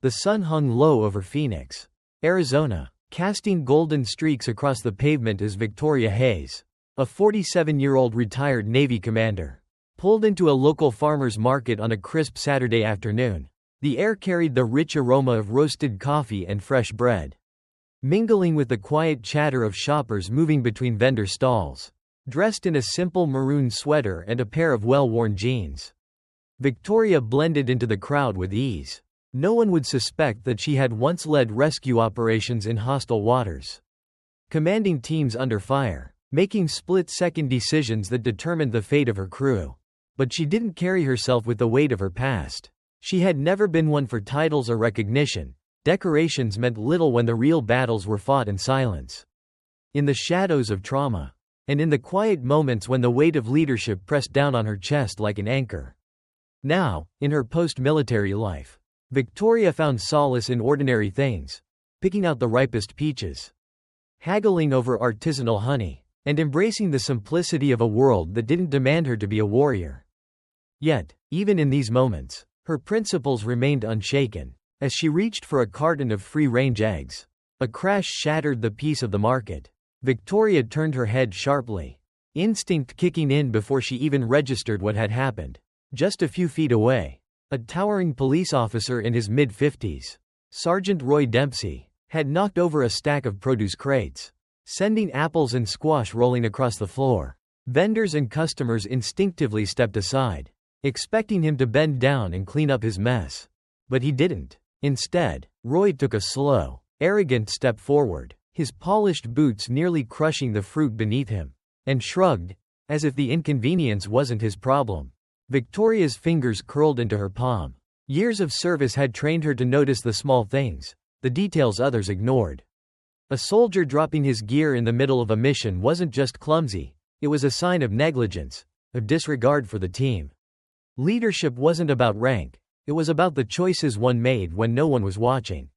The sun hung low over Phoenix, Arizona, casting golden streaks across the pavement as Victoria Hayes, a 47-year-old retired Navy commander, pulled into a local farmer's market on a crisp Saturday afternoon. The air carried the rich aroma of roasted coffee and fresh bread, mingling with the quiet chatter of shoppers moving between vendor stalls. Dressed in a simple maroon sweater and a pair of well-worn jeans, Victoria blended into the crowd with ease. No one would suspect that she had once led rescue operations in hostile waters, commanding teams under fire, making split-second decisions that determined the fate of her crew. But she didn't carry herself with the weight of her past. She had never been one for titles or recognition. Decorations meant little when the real battles were fought in silence, in the shadows of trauma, and in the quiet moments when the weight of leadership pressed down on her chest like an anchor. Now, in her post-military life, Victoria found solace in ordinary things, picking out the ripest peaches, haggling over artisanal honey, and embracing the simplicity of a world that didn't demand her to be a warrior. Yet, even in these moments, her principles remained unshaken. As she reached for a carton of free-range eggs, a crash shattered the peace of the market. Victoria turned her head sharply, instinct kicking in before she even registered what had happened. Just a few feet away, a towering police officer in his mid-50s, Sergeant Roy Dempsey, had knocked over a stack of produce crates, sending apples and squash rolling across the floor. Vendors and customers instinctively stepped aside, expecting him to bend down and clean up his mess. But he didn't. Instead, Roy took a slow, arrogant step forward, his polished boots nearly crushing the fruit beneath him, and shrugged, as if the inconvenience wasn't his problem. Victoria's fingers curled into her palm. Years of service had trained her to notice the small things, the details others ignored. A soldier dropping his gear in the middle of a mission wasn't just clumsy, it was a sign of negligence, of disregard for the team. Leadership wasn't about rank, it was about the choices one made when no one was watching.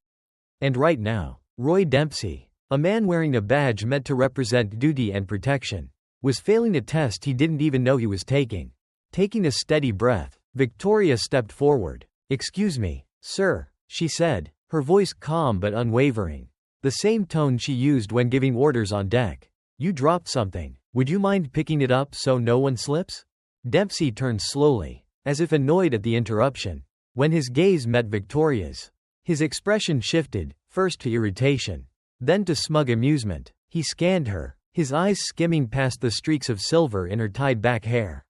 And right now, Roy Dempsey, a man wearing a badge meant to represent duty and protection, was failing a test he didn't even know he was taking. Taking a steady breath, Victoria stepped forward. "Excuse me, sir," she said, her voice calm but unwavering, the same tone she used when giving orders on deck. "You dropped something. Would you mind picking it up so no one slips?" Dempsey turned slowly, as if annoyed at the interruption. When his gaze met Victoria's, his expression shifted, first to irritation, then to smug amusement. He scanned her, his eyes skimming past the streaks of silver in her tied-back hair,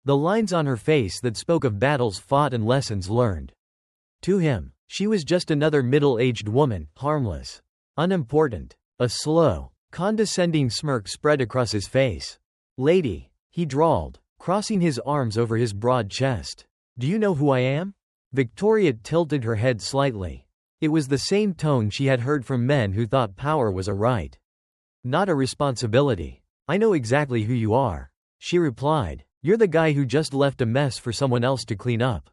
the lines on her face that spoke of battles fought and lessons learned. To him, she was just another middle-aged woman, harmless, unimportant. A slow, condescending smirk spread across his face. "Lady," he drawled, crossing his arms over his broad chest. "Do you know who I am?" Victoria tilted her head slightly. It was the same tone she had heard from men who thought power was a right, not a responsibility. "I know exactly who you are," she replied. "You're the guy who just left a mess for someone else to clean up."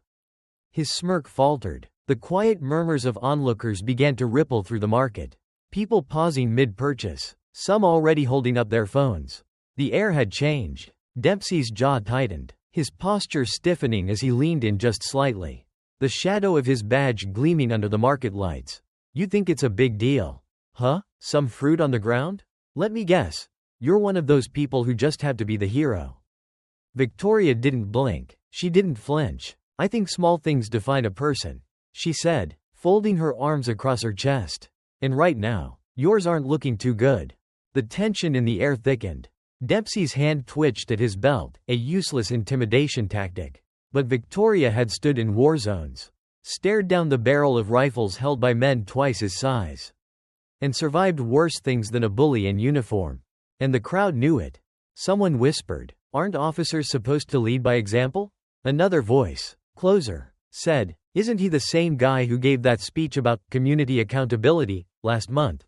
His smirk faltered. The quiet murmurs of onlookers began to ripple through the market, people pausing mid-purchase, some already holding up their phones. The air had changed. Dempsey's jaw tightened, his posture stiffening as he leaned in just slightly, the shadow of his badge gleaming under the market lights. "You think it's a big deal? Huh? Some fruit on the ground? Let me guess. You're one of those people who just have to be the hero." Victoria didn't blink. She didn't flinch. "I think small things define a person," she said, folding her arms across her chest. "And right now, yours aren't looking too good." The tension in the air thickened. Dempsey's hand twitched at his belt, a useless intimidation tactic. But Victoria had stood in war zones, stared down the barrel of rifles held by men twice his size, and survived worse things than a bully in uniform. And the crowd knew it. Someone whispered, "Aren't officers supposed to lead by example?" Another voice, closer, said, "Isn't he the same guy who gave that speech about community accountability last month?"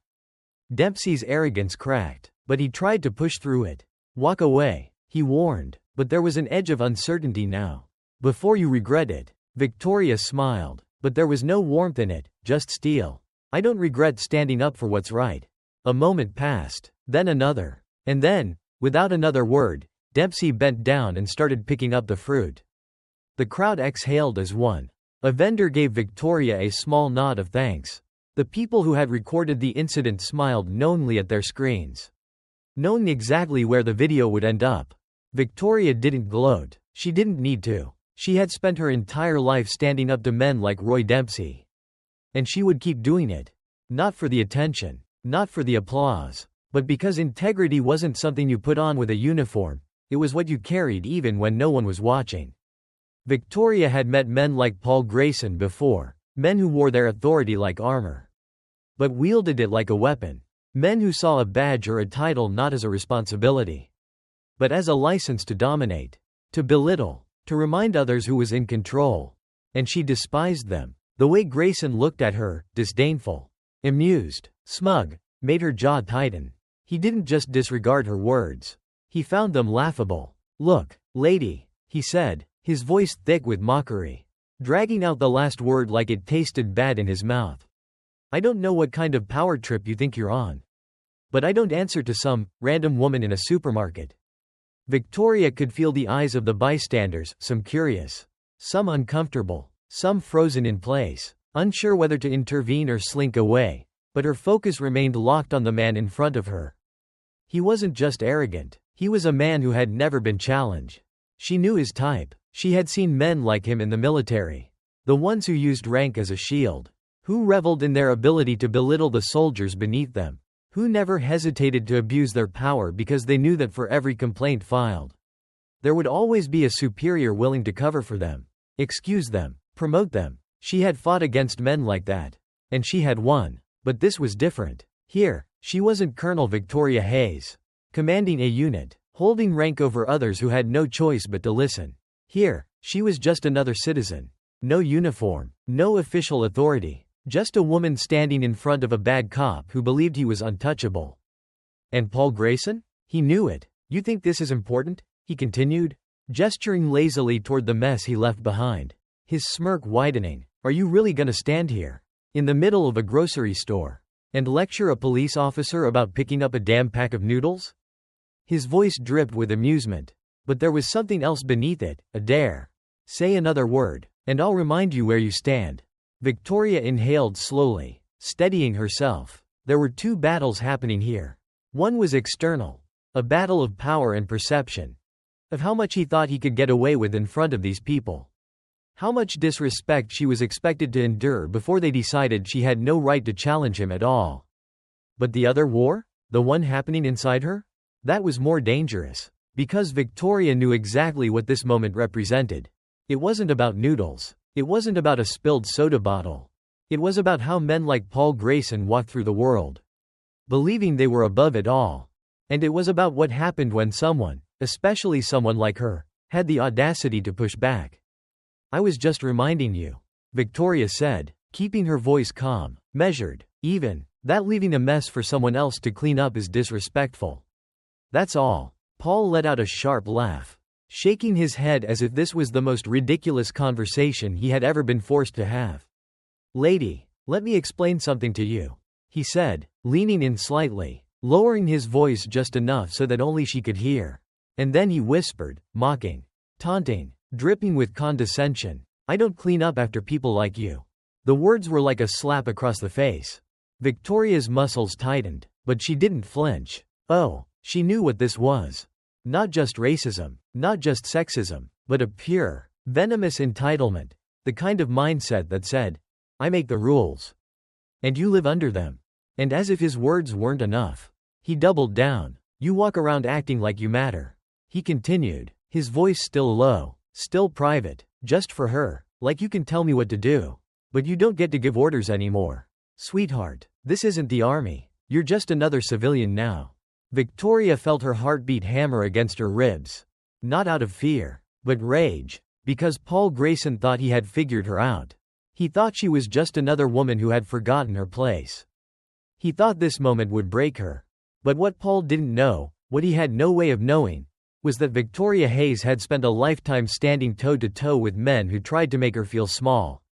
Dempsey's arrogance cracked, but he tried to push through it. "Walk away," he warned, but there was an edge of uncertainty now. "Before you regret it." Victoria smiled, but there was no warmth in it, just steel. "I don't regret standing up for what's right." A moment passed, then another. And then, without another word, Dempsey bent down and started picking up the fruit. The crowd exhaled as one. A vendor gave Victoria a small nod of thanks. The people who had recorded the incident smiled knowingly at their screens, knowing exactly where the video would end up. Victoria didn't gloat. She didn't need to. She had spent her entire life standing up to men like Roy Dempsey. And she would keep doing it. Not for the attention, not for the applause, but because integrity wasn't something you put on with a uniform, it was what you carried even when no one was watching. Victoria had met men like Paul Grayson before, men who wore their authority like armor, but wielded it like a weapon. Men who saw a badge or a title not as a responsibility, but as a license to dominate, to belittle, to remind others who was in control. And she despised them. The way Grayson looked at her, disdainful, amused, smug, made her jaw tighten. He didn't just disregard her words. He found them laughable. "Look, lady," he said, his voice thick with mockery, dragging out the last word like it tasted bad in his mouth. "I don't know what kind of power trip you think you're on, but I don't answer to some random woman in a supermarket." Victoria could feel the eyes of the bystanders, some curious, some uncomfortable, some frozen in place, unsure whether to intervene or slink away, but her focus remained locked on the man in front of her. He wasn't just arrogant, he was a man who had never been challenged. She knew his type. She had seen men like him in the military. The ones who used rank as a shield, who reveled in their ability to belittle the soldiers beneath them, who never hesitated to abuse their power because they knew that for every complaint filed, there would always be a superior willing to cover for them, excuse them, promote them. She had fought against men like that, and she had won. But this was different. Here, she wasn't Colonel Victoria Hayes, commanding a unit, holding rank over others who had no choice but to listen. Here, she was just another citizen. No uniform, no official authority, just a woman standing in front of a bad cop who believed he was untouchable. And Paul Grayson? He knew it. "You think this is important?" he continued, gesturing lazily toward the mess he left behind, his smirk widening. "Are you really gonna stand here, in the middle of a grocery store, and lecture a police officer about picking up a damn pack of noodles?" His voice dripped with amusement, but there was something else beneath it, a dare. "Say another word, and I'll remind you where you stand." Victoria inhaled slowly, steadying herself. There were two battles happening here. One was external, a battle of power and perception, of how much he thought he could get away with in front of these people, how much disrespect she was expected to endure before they decided she had no right to challenge him at all. But the other war? The one happening inside her? That was more dangerous, because Victoria knew exactly what this moment represented. It wasn't about noodles. It wasn't about a spilled soda bottle. It was about how men like Paul Grayson walked through the world, believing they were above it all. And it was about what happened when someone, especially someone like her, had the audacity to push back. "I was just reminding you," Victoria said, keeping her voice calm, measured, even. "That leaving a mess for someone else to clean up is disrespectful. That's all." Paul let out a sharp laugh, shaking his head as if this was the most ridiculous conversation he had ever been forced to have. "Lady, let me explain something to you," he said, leaning in slightly, lowering his voice just enough so that only she could hear. And then he whispered, mocking, taunting, dripping with condescension, "I don't clean up after people like you." The words were like a slap across the face. Victoria's muscles tightened, but she didn't flinch. Oh, she knew what this was. Not just racism, not just sexism, but a pure, venomous entitlement, the kind of mindset that said, "I make the rules, and you live under them." And as if his words weren't enough, he doubled down. "You walk around acting like you matter," he continued, his voice still low, still private, "just for her, like you can tell me what to do, but you don't get to give orders anymore. Sweetheart, this isn't the army. You're just another civilian now." Victoria felt her heartbeat hammer against her ribs. Not out of fear, but rage, because Paul Grayson thought he had figured her out. He thought she was just another woman who had forgotten her place. He thought this moment would break her. But what Paul didn't know, what he had no way of knowing, was that Victoria Hayes had spent a lifetime standing toe-to-toe with men who tried to make her feel small.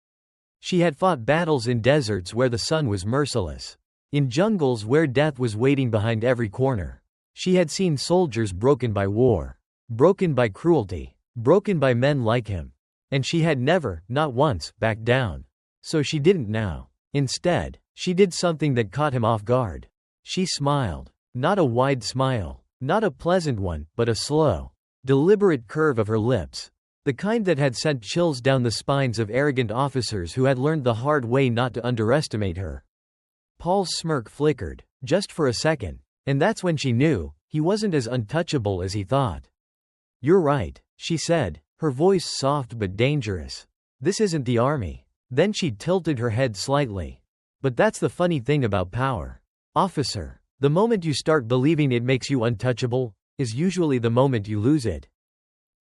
She had fought battles in deserts where the sun was merciless, in jungles where death was waiting behind every corner. She had seen soldiers broken by war, broken by cruelty, broken by men like him. And she had never, not once, backed down. So she didn't now. Instead, she did something that caught him off guard. She smiled. Not a wide smile. Not a pleasant one, but a slow, deliberate curve of her lips. The kind that had sent chills down the spines of arrogant officers who had learned the hard way not to underestimate her. Paul's smirk flickered, just for a second, and that's when she knew he wasn't as untouchable as he thought. "You're right," she said, her voice soft but dangerous. "This isn't the army." Then she tilted her head slightly. "But that's the funny thing about power, officer. The moment you start believing it makes you untouchable is usually the moment you lose it."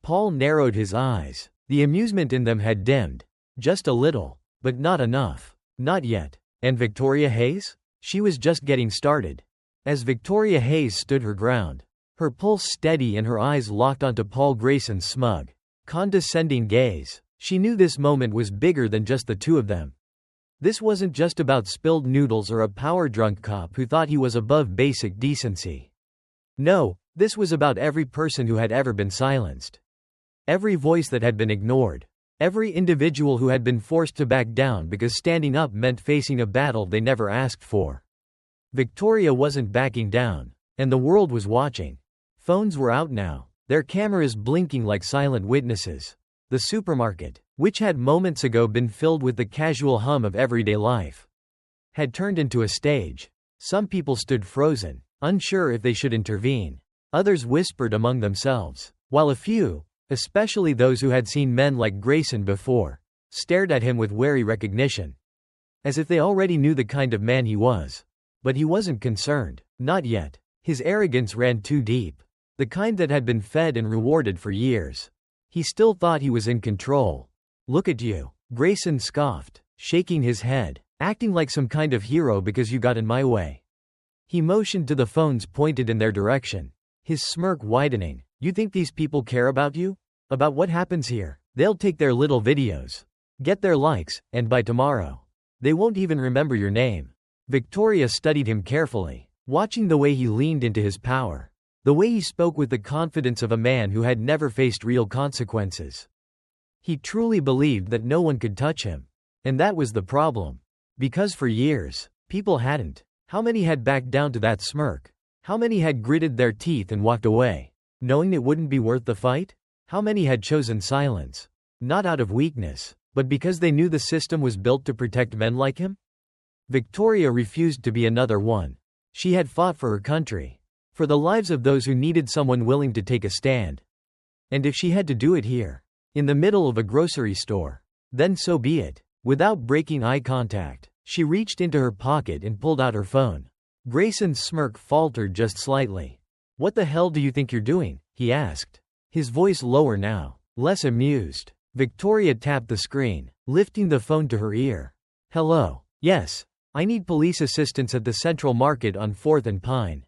Paul narrowed his eyes. The amusement in them had dimmed. Just a little. But not enough. Not yet. And Victoria Hayes? She was just getting started. As Victoria Hayes stood her ground, her pulse steady and her eyes locked onto Paul Grayson's smug, condescending gaze, she knew this moment was bigger than just the two of them. This wasn't just about spilled noodles or a power-drunk cop who thought he was above basic decency. No, this was about every person who had ever been silenced. Every voice that had been ignored. Every individual who had been forced to back down because standing up meant facing a battle they never asked for. Victoria wasn't backing down, and the world was watching. Phones were out now, their cameras blinking like silent witnesses. The supermarket, which had moments ago been filled with the casual hum of everyday life, had turned into a stage. Some people stood frozen, unsure if they should intervene. Others whispered among themselves, while a few, especially those who had seen men like Grayson before, stared at him with wary recognition, as if they already knew the kind of man he was. But he wasn't concerned, not yet. His arrogance ran too deep, the kind that had been fed and rewarded for years. He still thought he was in control. "Look at you," Grayson scoffed, shaking his head, "acting like some kind of hero because you got in my way." He motioned to the phones pointed in their direction, his smirk widening. "You think these people care about you? About what happens here? They'll take their little videos, get their likes, and by tomorrow, they won't even remember your name." Victoria studied him carefully, watching the way he leaned into his power, the way he spoke with the confidence of a man who had never faced real consequences. He truly believed that no one could touch him. And that was the problem. Because for years, people hadn't. How many had backed down to that smirk? How many had gritted their teeth and walked away, knowing it wouldn't be worth the fight? How many had chosen silence? Not out of weakness, but because they knew the system was built to protect men like him? Victoria refused to be another one. She had fought for her country, for the lives of those who needed someone willing to take a stand. And if she had to do it here, in the middle of a grocery store, then so be it. Without breaking eye contact, she reached into her pocket and pulled out her phone. Grayson's smirk faltered just slightly. "What the hell do you think you're doing?" he asked, his voice lower now, less amused. Victoria tapped the screen, lifting the phone to her ear. "Hello. Yes. I need police assistance at the Central Market on 4th and Pine.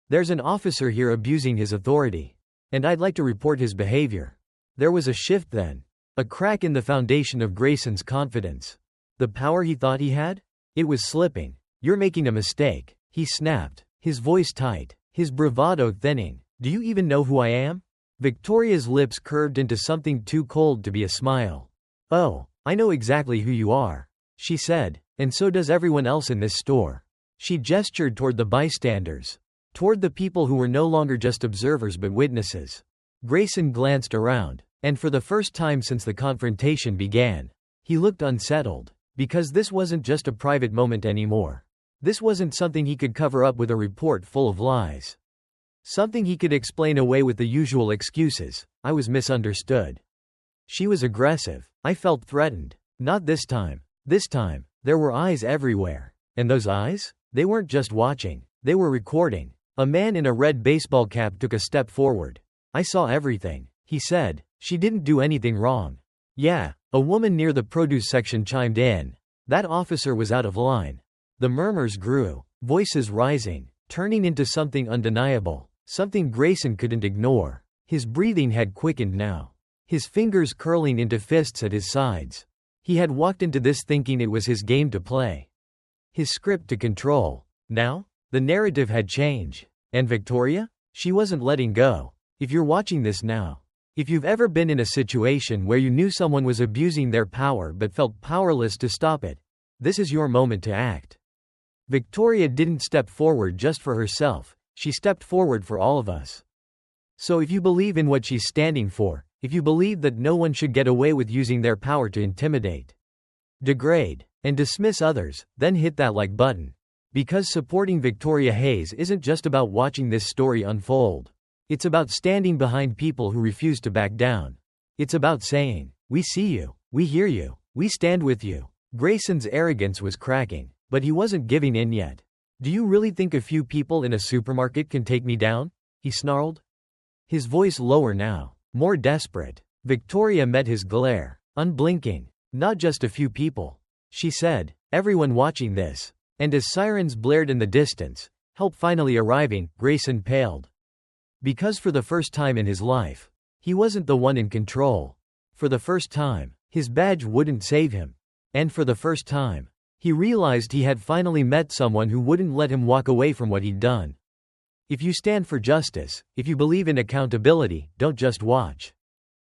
There's an officer here abusing his authority, and I'd like to report his behavior." There was a shift then, a crack in the foundation of Grayson's confidence. The power he thought he had? It was slipping. "You're making a mistake," he snapped, his voice tight, his bravado thinning. "Do you even know who I am?" Victoria's lips curved into something too cold to be a smile. "Oh, I know exactly who you are," she said, "and so does everyone else in this store." She gestured toward the bystanders, toward the people who were no longer just observers but witnesses. Grayson glanced around, and for the first time since the confrontation began, he looked unsettled, because this wasn't just a private moment anymore. This wasn't something he could cover up with a report full of lies. Something he could explain away with the usual excuses. "I was misunderstood. She was aggressive. I felt threatened." Not this time. This time, there were eyes everywhere. And those eyes? They weren't just watching. They were recording. A man in a red baseball cap took a step forward. "I saw everything," he said. "She didn't do anything wrong." "Yeah," a woman near the produce section chimed in. "That officer was out of line." The murmurs grew, voices rising, turning into something undeniable. Something Grayson couldn't ignore. His breathing had quickened now, his fingers curling into fists at his sides. He had walked into this thinking it was his game to play, his script to control. Now, the narrative had changed. And Victoria? She wasn't letting go. "If you're watching this now, If you've ever been in a situation where you knew someone was abusing their power but felt powerless to stop it, this is your moment to act. Victoria didn't step forward just for herself, she stepped forward for all of us. So if you believe in what she's standing for, if you believe that no one should get away with using their power to intimidate, degrade, and dismiss others, then hit that like button. Because supporting Victoria Hayes isn't just about watching this story unfold. It's about standing behind people who refuse to back down. It's about saying, "We see you, we hear you, we stand with you." Grayson's arrogance was cracking, but he wasn't giving in yet. "Do you really think a few people in a supermarket can take me down?" he snarled. His voice lower now, more desperate. Victoria met his glare, unblinking. "Not just a few people," she said, "everyone watching this." And as sirens blared in the distance, help finally arriving, Grayson paled. Because for the first time in his life, he wasn't the one in control. For the first time, his badge wouldn't save him. And for the first time, he realized he had finally met someone who wouldn't let him walk away from what he'd done. If you stand for justice, if you believe in accountability, don't just watch.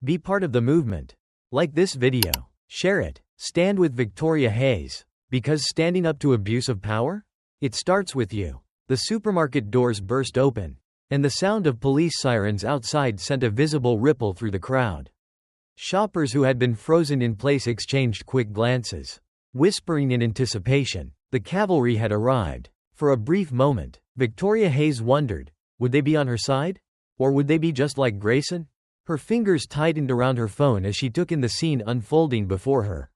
Be part of the movement. Like this video. Share it. Stand with Victoria Hayes. Because standing up to abuse of power? It starts with you. The supermarket doors burst open, and the sound of police sirens outside sent a visible ripple through the crowd. Shoppers who had been frozen in place exchanged quick glances, whispering in anticipation. The cavalry had arrived. For a brief moment, Victoria Hayes wondered, would they be on her side? Or would they be just like Grayson? Her fingers tightened around her phone as she took in the scene unfolding before her.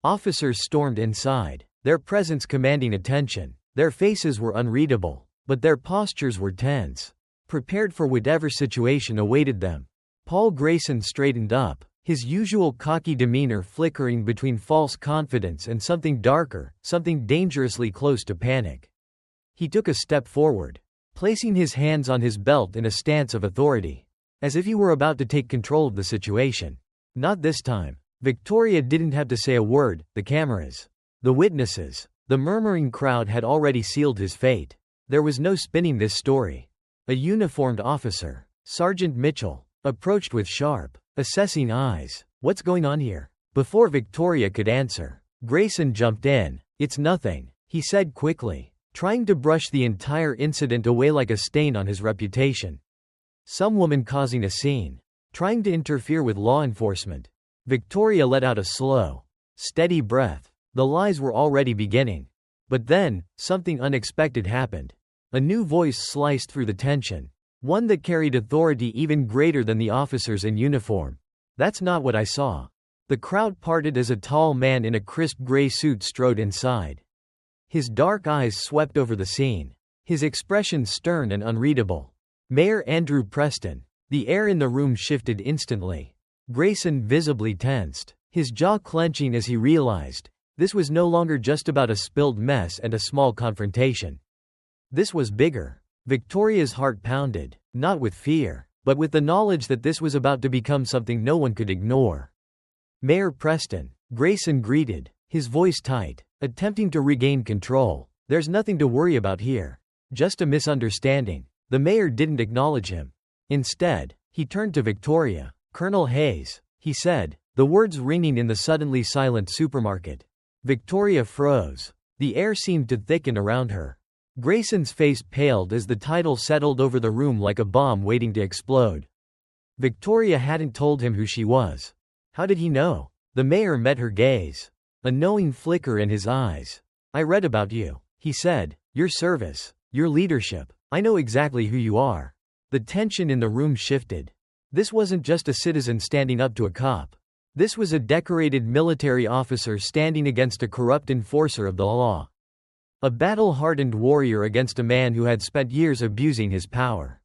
Officers stormed inside, their presence commanding attention. Their faces were unreadable, but their postures were tense, prepared for whatever situation awaited them. Paul Grayson straightened up, his usual cocky demeanor flickering between false confidence and something darker, something dangerously close to panic. He took a step forward, placing his hands on his belt in a stance of authority, as if he were about to take control of the situation. Not this time. Victoria didn't have to say a word. The cameras, the witnesses, the murmuring crowd had already sealed his fate. There was no spinning this story. A uniformed officer, Sergeant Mitchell, approached with sharp, assessing eyes. "What's going on here?" Before Victoria could answer, Grayson jumped in. "It's nothing," he said quickly, trying to brush the entire incident away like a stain on his reputation. Some woman causing a scene, trying to interfere with law enforcement. Victoria let out a slow, steady breath. The lies were already beginning. But then, something unexpected happened. A new voice sliced through the tension, one that carried authority even greater than the officers in uniform. "That's not what I saw." The crowd parted as a tall man in a crisp gray suit strode inside. His dark eyes swept over the scene, his expression stern and unreadable. "Mayor Andrew Preston." The air in the room shifted instantly. Grayson visibly tensed, his jaw clenching as he realized, this was no longer just about a spilled mess and a small confrontation. This was bigger. Victoria's heart pounded, not with fear, but with the knowledge that this was about to become something no one could ignore. "Mayor Preston," Grayson greeted, his voice tight, attempting to regain control. "There's nothing to worry about here. Just a misunderstanding." The mayor didn't acknowledge him. Instead, he turned to Victoria. "Colonel Hayes," he said, the words ringing in the suddenly silent supermarket. Victoria froze. The air seemed to thicken around her. Grayson's face paled as the title settled over the room like a bomb waiting to explode. Victoria hadn't told him who she was. How did he know? The mayor met her gaze, a knowing flicker in his eyes. "I read about you," he said, "your service, your leadership. I know exactly who you are." The tension in the room shifted. This wasn't just a citizen standing up to a cop. This was a decorated military officer standing against a corrupt enforcer of the law. A battle-hardened warrior against a man who had spent years abusing his power.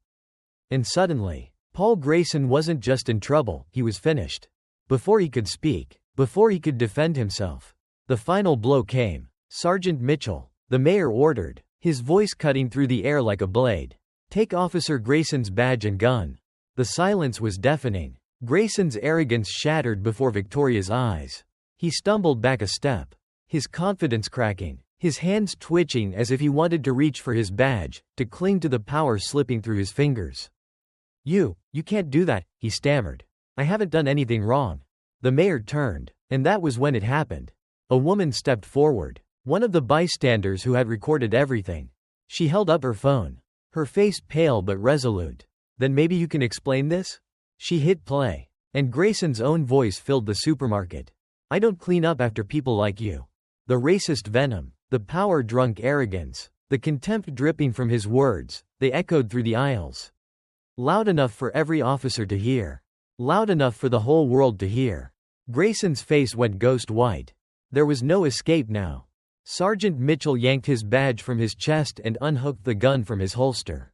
And suddenly, Paul Grayson wasn't just in trouble, he was finished. Before he could speak, before he could defend himself, the final blow came. "Sergeant Mitchell," the mayor ordered, his voice cutting through the air like a blade. "Take Officer Grayson's badge and gun." The silence was deafening. Grayson's arrogance shattered before Victoria's eyes. He stumbled back a step, his confidence cracking, his hands twitching as if he wanted to reach for his badge, to cling to the power slipping through his fingers. You can't do that," he stammered. I haven't done anything wrong. The mayor turned, and that was when it happened. A woman stepped forward, one of the bystanders who had recorded everything. She held up her phone, her face pale but resolute. Then maybe you can explain this? She hit play, and Grayson's own voice filled the supermarket. I don't clean up after people like you. The racist venom, the power-drunk arrogance, the contempt dripping from his words, they echoed through the aisles. Loud enough for every officer to hear. Loud enough for the whole world to hear. Grayson's face went ghost white. There was no escape now. Sergeant Mitchell yanked his badge from his chest and unhooked the gun from his holster.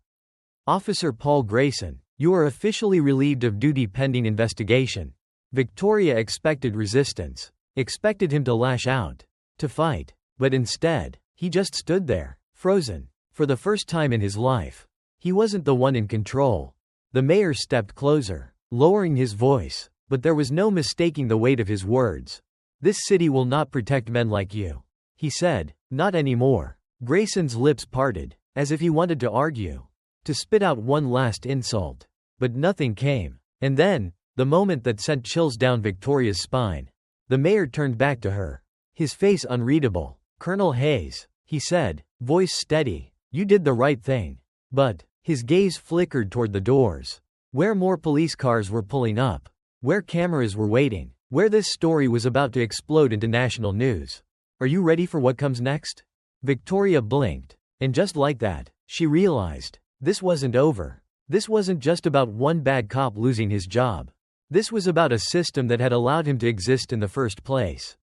Officer Paul Grayson, you are officially relieved of duty pending investigation. Victoria expected resistance, expected him to lash out, to fight, but instead, he just stood there, frozen. For the first time in his life, he wasn't the one in control. The mayor stepped closer, lowering his voice, but there was no mistaking the weight of his words. This city will not protect men like you, he said. Not anymore. Grayson's lips parted, as if he wanted to argue, to spit out one last insult. But nothing came. And then, the moment that sent chills down Victoria's spine. The mayor turned back to her, his face unreadable. Colonel Hayes, he said, voice steady, you did the right thing. But, his gaze flickered toward the doors, where more police cars were pulling up, where cameras were waiting, where this story was about to explode into national news. Are you ready for what comes next? Victoria blinked, and just like that, she realized, this wasn't over. This wasn't just about one bad cop losing his job. This was about a system that had allowed him to exist in the first place.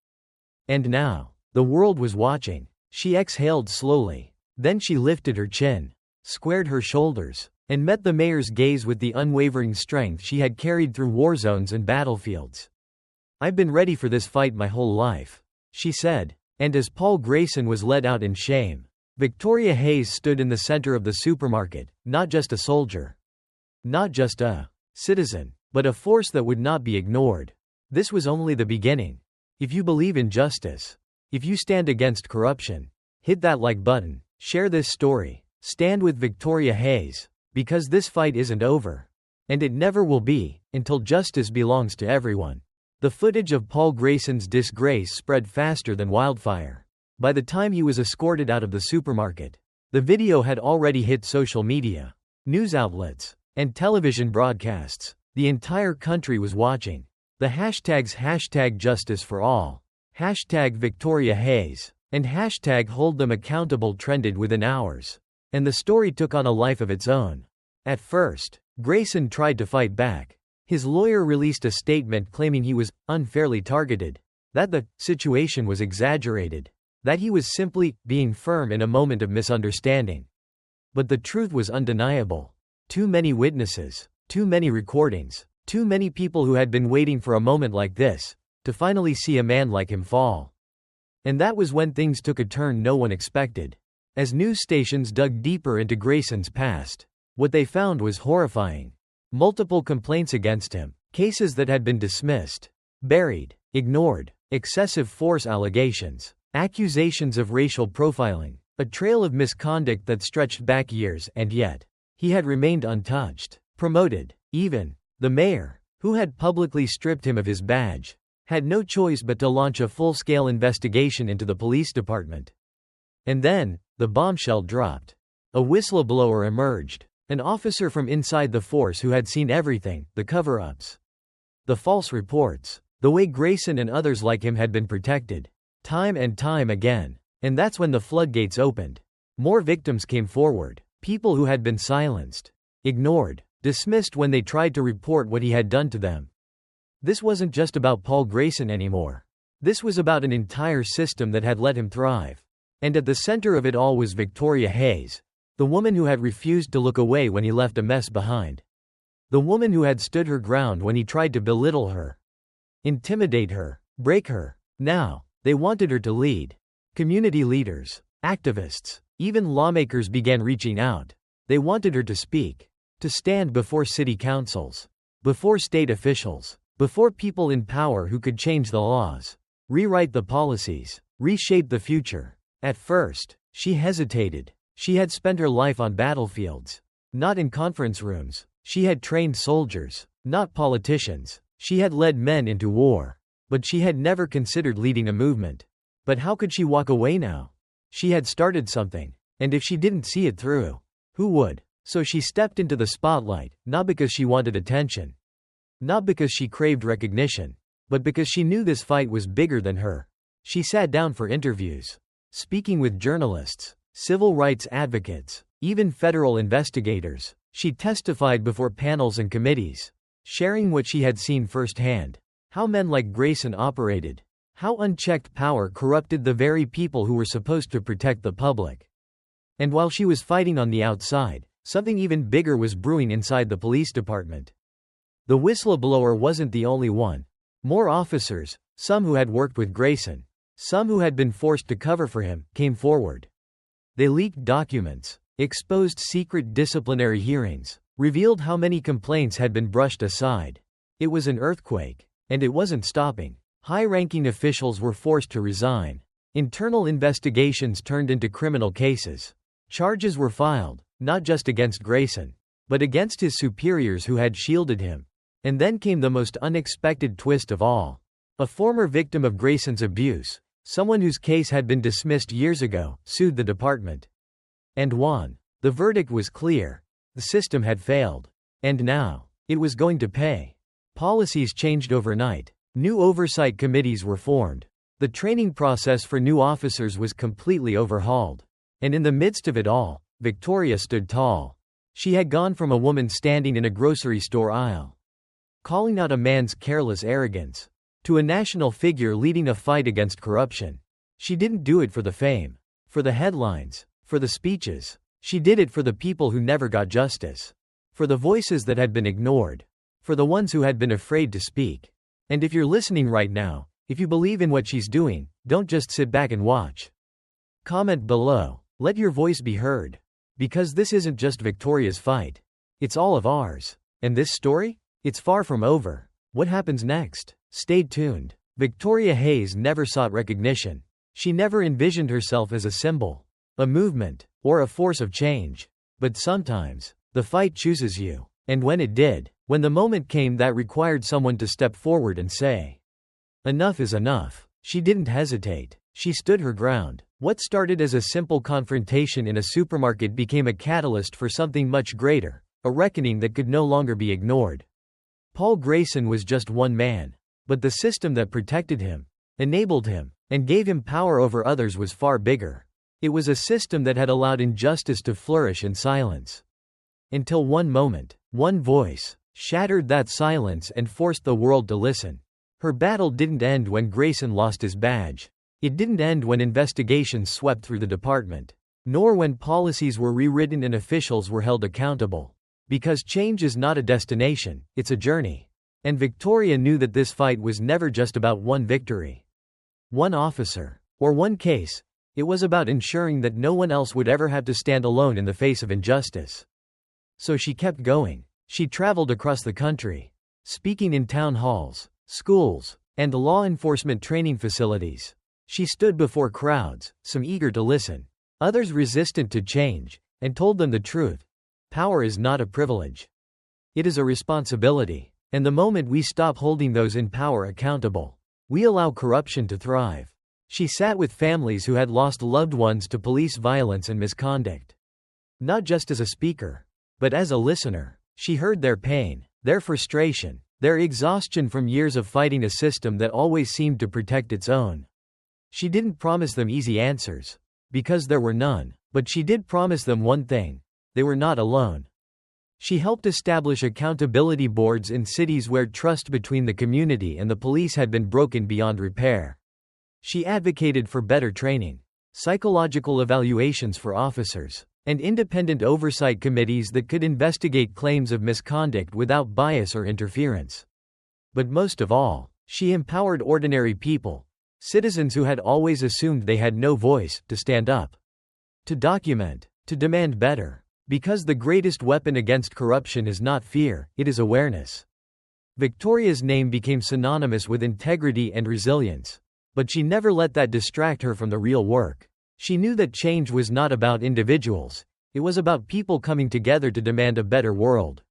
And now, the world was watching. She exhaled slowly. Then she lifted her chin, squared her shoulders, and met the mayor's gaze with the unwavering strength she had carried through war zones and battlefields. I've been ready for this fight my whole life, she said. And as Paul Grayson was led out in shame, Victoria Hayes stood in the center of the supermarket, not just a soldier, not just a citizen, but a force that would not be ignored. This was only the beginning. If you believe in justice, if you stand against corruption, hit that like button, share this story, stand with Victoria Hayes, because this fight isn't over. And it never will be, until justice belongs to everyone. The footage of Paul Grayson's disgrace spread faster than wildfire. By the time he was escorted out of the supermarket, the video had already hit social media, news outlets, and television broadcasts. The entire country was watching. The hashtags #JusticeForAll, #VictoriaHayes, and #HoldThemAccountable trended within hours. And the story took on a life of its own. At first, Grayson tried to fight back. His lawyer released a statement claiming he was unfairly targeted, that the situation was exaggerated, that he was simply being firm in a moment of misunderstanding. But the truth was undeniable. Too many witnesses, too many recordings, too many people who had been waiting for a moment like this, to finally see a man like him fall. And that was when things took a turn no one expected. As news stations dug deeper into Grayson's past, what they found was horrifying. Multiple complaints against him, cases that had been dismissed, buried, ignored, excessive force allegations, accusations of racial profiling, a trail of misconduct that stretched back years, and yet, he had remained untouched, promoted. Even the mayor, who had publicly stripped him of his badge, had no choice but to launch a full-scale investigation into the police department. And then, the bombshell dropped. A whistleblower emerged, an officer from inside the force who had seen everything, the cover-ups, the false reports, the way Grayson and others like him had been protected, time and time again. And that's when the floodgates opened. More victims came forward, people who had been silenced, ignored, dismissed when they tried to report what he had done to them. This wasn't just about Paul Grayson anymore. This was about an entire system that had let him thrive. And at the center of it all was Victoria Hayes, the woman who had refused to look away when he left a mess behind. The woman who had stood her ground when he tried to belittle her, intimidate her, break her. Now, they wanted her to lead. Community leaders, activists, even lawmakers began reaching out. They wanted her to speak, to stand before city councils, before state officials, before people in power who could change the laws, rewrite the policies, reshape the future. At first, she hesitated. She had spent her life on battlefields, not in conference rooms. She had trained soldiers, not politicians. She had led men into war. But she had never considered leading a movement. But how could she walk away now? She had started something. And if she didn't see it through, who would? So she stepped into the spotlight, not because she wanted attention. Not because she craved recognition. But because she knew this fight was bigger than her. She sat down for interviews. Speaking with journalists, civil rights advocates, even federal investigators. She testified before panels and committees, sharing what she had seen firsthand. How men like Grayson operated. How unchecked power corrupted the very people who were supposed to protect the public. And while she was fighting on the outside, something even bigger was brewing inside the police department. The whistleblower wasn't the only one. More officers, some who had worked with Grayson, some who had been forced to cover for him, came forward. They leaked documents, exposed secret disciplinary hearings, revealed how many complaints had been brushed aside. It was an earthquake. And it wasn't stopping. High-ranking officials were forced to resign. Internal investigations turned into criminal cases. Charges were filed, not just against Grayson, but against his superiors who had shielded him. And then came the most unexpected twist of all. A former victim of Grayson's abuse, someone whose case had been dismissed years ago, sued the department. And won. The verdict was clear. The system had failed. And now, it was going to pay. Policies changed overnight. New oversight committees were formed. The training process for new officers was completely overhauled. And in the midst of it all, Victoria stood tall. She had gone from a woman standing in a grocery store aisle, calling out a man's careless arrogance, to a national figure leading a fight against corruption. She didn't do it for the fame, for the headlines, for the speeches. She did it for the people who never got justice, for the voices that had been ignored, for the ones who had been afraid to speak. And if you're listening right now, if you believe in what she's doing, don't just sit back and watch. Comment below. Let your voice be heard. Because this isn't just Victoria's fight. It's all of ours. And this story? It's far from over. What happens next? Stay tuned. Victoria Hayes never sought recognition. She never envisioned herself as a symbol, a movement, or a force of change. But sometimes, the fight chooses you. And when it did, when the moment came that required someone to step forward and say, "Enough is enough," she didn't hesitate. She stood her ground. What started as a simple confrontation in a supermarket became a catalyst for something much greater, a reckoning that could no longer be ignored. Paul Grayson was just one man. But the system that protected him, enabled him, and gave him power over others was far bigger. It was a system that had allowed injustice to flourish in silence. Until one moment, one voice, shattered that silence and forced the world to listen. Her battle didn't end when Grayson lost his badge. It didn't end when investigations swept through the department. Nor when policies were rewritten and officials were held accountable. Because change is not a destination, it's a journey. And Victoria knew that this fight was never just about one victory, one officer, or one case. It was about ensuring that no one else would ever have to stand alone in the face of injustice. So she kept going. She traveled across the country, speaking in town halls, schools, and law enforcement training facilities. She stood before crowds, some eager to listen, others resistant to change, and told them the truth. Power is not a privilege. It is a responsibility. And the moment we stop holding those in power accountable, we allow corruption to thrive. She sat with families who had lost loved ones to police violence and misconduct. Not just as a speaker, but as a listener. She heard their pain, their frustration, their exhaustion from years of fighting a system that always seemed to protect its own. She didn't promise them easy answers, because there were none, but she did promise them one thing: they were not alone. She helped establish accountability boards in cities where trust between the community and the police had been broken beyond repair. She advocated for better training, psychological evaluations for officers, and independent oversight committees that could investigate claims of misconduct without bias or interference. But most of all, she empowered ordinary people, citizens who had always assumed they had no voice, to stand up, to document, to demand better. Because the greatest weapon against corruption is not fear, it is awareness. Victoria's name became synonymous with integrity and resilience. But she never let that distract her from the real work. She knew that change was not about individuals. It was about people coming together to demand a better world.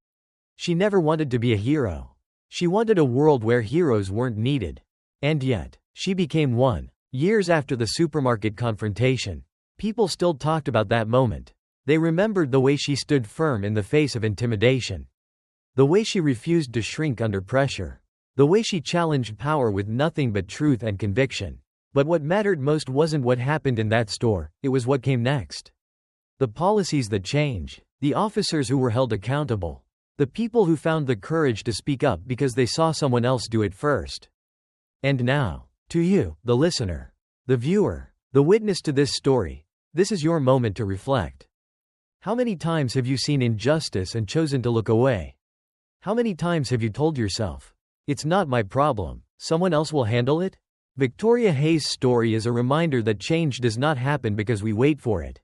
She never wanted to be a hero. She wanted a world where heroes weren't needed. And yet, she became one. Years after the supermarket confrontation, people still talked about that moment. They remembered the way she stood firm in the face of intimidation. The way she refused to shrink under pressure. The way she challenged power with nothing but truth and conviction. But what mattered most wasn't what happened in that store, it was what came next. The policies that changed. The officers who were held accountable. The people who found the courage to speak up because they saw someone else do it first. And now, to you, the listener, the viewer, the witness to this story, this is your moment to reflect. How many times have you seen injustice and chosen to look away? How many times have you told yourself, "It's not my problem, someone else will handle it"? Victoria Hayes' story is a reminder that change does not happen because we wait for it.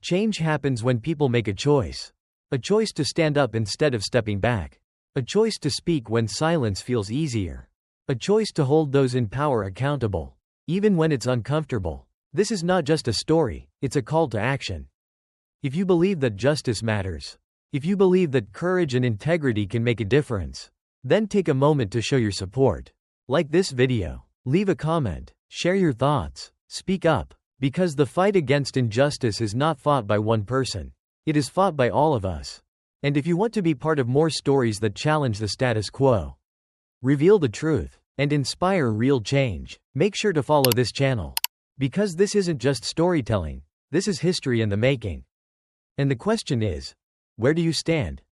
Change happens when people make a choice. A choice to stand up instead of stepping back. A choice to speak when silence feels easier. A choice to hold those in power accountable, even when it's uncomfortable. This is not just a story, it's a call to action. If you believe that justice matters, if you believe that courage and integrity can make a difference, then take a moment to show your support. Like this video, leave a comment, share your thoughts, speak up, because the fight against injustice is not fought by one person. It is fought by all of us. And if you want to be part of more stories that challenge the status quo, reveal the truth, and inspire real change, make sure to follow this channel. Because this isn't just storytelling, this is history in the making. And the question is, where do you stand?